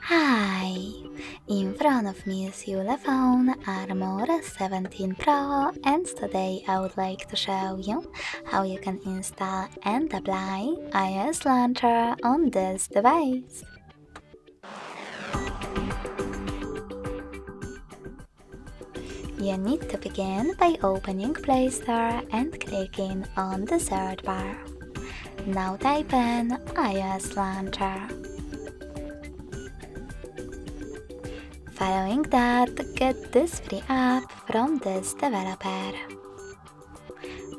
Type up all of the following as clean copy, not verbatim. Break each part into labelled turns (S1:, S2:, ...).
S1: Hi! In front of me is ULEFONE Armor 17 Pro, and today I would like to show you how you can install and apply iOS Launcher on this device. You need to begin by opening Play Store and clicking on the search bar. Now type in iOS Launcher. Following that, get this free app from this developer.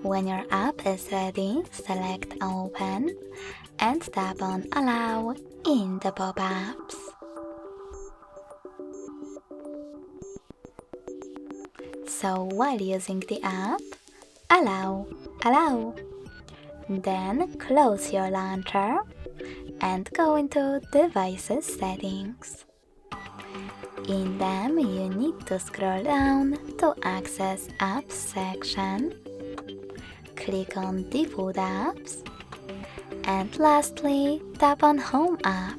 S1: When your app is ready, select Open and tap on Allow in the pop-ups. So while using the app, allow. Then close your launcher and go into Devices Settings. In them, you need to scroll down to access Apps section. Click on Default Apps. And lastly, tap on Home App.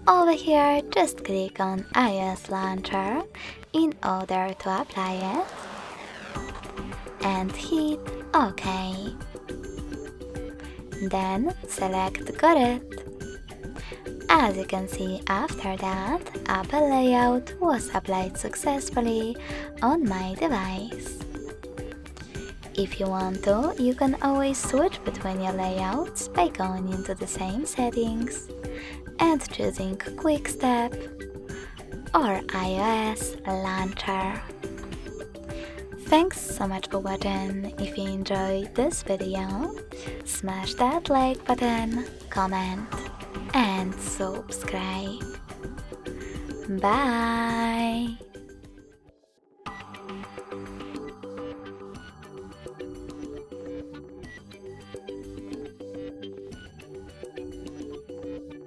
S1: Over here, just click on iOS Launcher in order to apply it. And hit OK. Then select Got It. As you can see, after that, Apple layout was applied successfully on my device. If you want to, you can always switch between your layouts by going into the same settings and choosing Quick Step or iOS Launcher. Thanks so much for watching. If you enjoyed this video, smash that like button, comment, and subscribe. Bye!